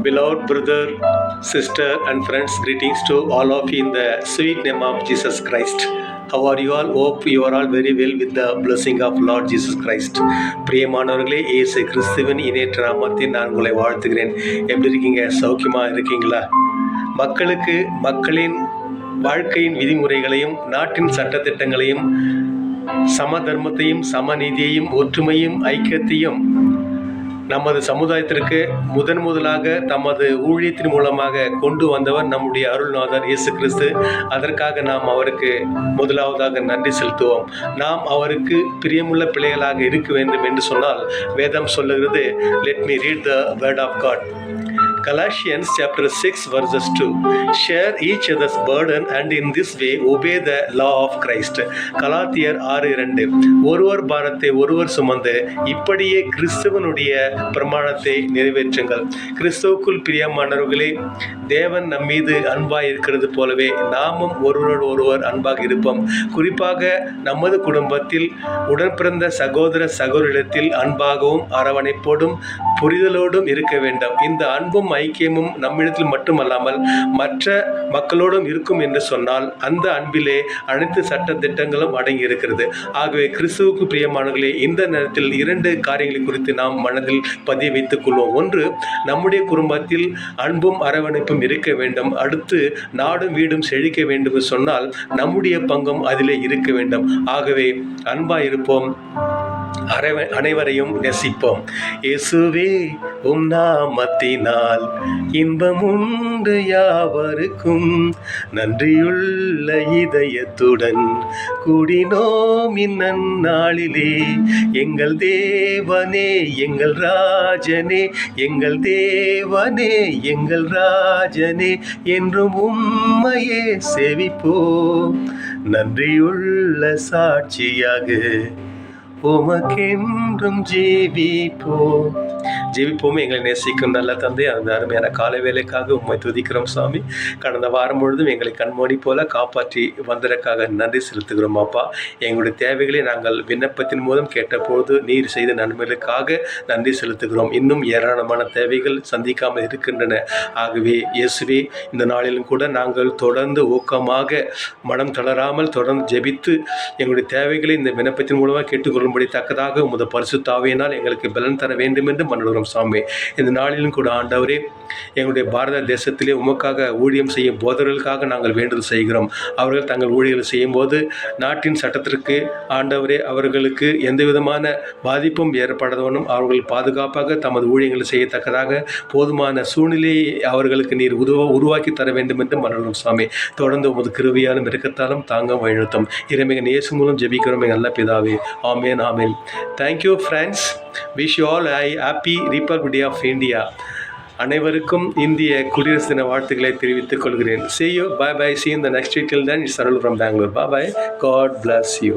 Beloved brother, sister, and friends, greetings to all of you in the sweet name of Jesus Christ. How are you all? Hope you are all very well with the blessing of Lord Jesus Christ. பிரியமானவர்களே, இயேசு கிறிஸ்துவின் இணையற்ற நாமத்தில் நான் உங்களை வாழ்த்துகிறேன். எப்படி இருக்கீங்க? சௌக்கியமாக இருக்கீங்களா? மக்களுக்கு மக்களின் வாழ்க்கையின் விதிமுறைகளையும் நாட்டின் சட்டத்திட்டங்களையும் சம தர்மத்தையும் சமநீதியையும் ஒற்றுமையும் ஐக்கியத்தையும் நமது சமுதாயத்திற்கு முதலாக தமது ஊழியத்தின் மூலமாக கொண்டு வந்தவர் நம்முடைய அருள்நாதர் இயேசு கிறிஸ்து. அதற்காக நாம் அவருக்கு முதலாவதாக நன்றி செலுத்துவோம். நாம் அவருக்கு பிரியமுள்ள பிள்ளைகளாக இருக்க வேண்டும் என்று சொன்னால் வேதம் சொல்லுகிறது. Let me read the word of God. Galatians chapter 6 verses 2. Share each other's burden and in this way obey the law of Christ. கலாத்தியர் 6:2. ஒருவர் பாரத்தை ஒருவர் சுமந்து இப்படியே கிறிஸ்துவனுடைய பிரமாணத்தை நிறைவேற்றுங்கள். கிறிஸ்துவுக்குள் பிரியமானவர்களே, தேவன் நம்மீது அன்பாக இருக்கிறது போலவே நாமும் ஒருவரோடு ஒருவர் அன்பாக இருப்போம். குறிப்பாக நமது குடும்பத்தில் உடன் பிறந்த சகோதர சகோதரிடத்தில் அன்பாகவும் அரவணைப்போடும் புரிதலோடும் இருக்க வேண்டும். இந்த அன்பும் ஐக்கியமும் நம்மிடத்தில் மட்டுமல்லாமல் மற்ற மக்களோடும் இருக்கும் என்று சொன்னால் அந்த அன்பிலே அனைத்து சட்ட திட்டங்களும் அடங்கி இருக்கிறது. ஆகவே கிறிஸ்துவுக்கு பிரியமானவர்களே, இந்த நேரத்தில் 2 காரியங்களை குறித்து நாம் மனதில் பதிய வைத்துக் கொள்வோம். ஒன்று, நம்முடைய குடும்பத்தில் அன்பும் அரவணைப்பும் இருக்க வேண்டும். அடுத்து, நாடும் வீடும் செழிக்க வேண்டும் என்று சொன்னால் நம்முடைய பங்கும் அதிலே இருக்க வேண்டும். ஆகவே அன்பாய் இருப்போம், அனைவரையும் நேசிப்போம். இயேசுவே உம் நாமத்தினால் இன்பமுண்டு யாவருக்கும், நன்றியுள்ள இதயத்துடன் கூடினோம் இந்நன்னாளிலே. எங்கள் தேவனே எங்கள் ராஜனே, எங்கள் தேவனே எங்கள் ராஜனே, என்றும் உம்மையே சேவிப்போம், நன்றியுள்ள சாட்சியாக உமக்கென்றும் ஜீவிப்போம். எங்களை நேசிக்கும் நல்ல தந்தை, அந்த அருமையான காலை வேலைக்காக உம்மை துதிக்கிறோம் சாமி. கடந்த வாரம் முழுதும் எங்களை கண்மூடி போல காப்பாற்றி வந்ததற்காக நன்றி செலுத்துகிறோம் அப்பா. எங்களுடைய தேவைகளை நாங்கள் விண்ணப்பத்தின் மூலம் கேட்டபோது நீர் செய்த நன்மைகளுக்காக நன்றி செலுத்துகிறோம். இன்னும் ஏராளமான தேவைகள் சந்திக்காமல் இருக்கின்றன. ஆகவே இயேசுவே, இந்த நாளிலும் கூட நாங்கள் தொடர்ந்து ஊக்கமாக மனம் தளராமல் தொடர்ந்து ஜெபித்து எங்களுடைய தேவைகளை இந்த விண்ணப்பத்தின் மூலமாக கேட்டுக்கொள்ளும்படி தக்கதாக உமது பரிசுத்த ஆவியினால் எங்களுக்கு பலன் தர வேண்டும் என்று மன்னிடுகிறோம் சாமி. இந்த நாளிலும் கூட ஆண்டவரே, எங்களுடைய பாரத தேசத்திலே உமக்காக ஊழியம் செய்யும் போதர்களுக்காக நாங்கள் வேண்டுதல் செய்கிறோம். அவர்கள் தங்கள் ஊழியர்கள் செய்யும் போது நாட்டின் சட்டத்திற்கு ஆண்டவரே அவர்களுக்கு எந்த விதமான பாதிப்பும் ஏற்படாதவனும் அவர்கள் பாதுகாப்பாக தமது ஊழியங்களை செய்யத்தக்கதாக போதுமான சூழ்நிலையை அவர்களுக்கு நீர் உருவாக்கி தர வேண்டும் என்று மன்னிடுகிறோம் சாமி. தொடர்ந்து உமது கிருபையாலும் இரக்கத்தாலும் தாங்க வழிநடத்தும். இறைமையின் இயேசு மூலம் ஜெபிக்கிறோம் நல்ல பிதாவே. Amen, amen. Thank you friends. Wish you all a happy republic day of India. அனைவருக்கும் இந்திய குடியரசு தின வாழ்த்துக்களை தெரிவித்துக் கொள்கிறேன். See you. Bye bye. See you in the next week. Till then, it's Arul from Bangalore. Bye bye. God bless you.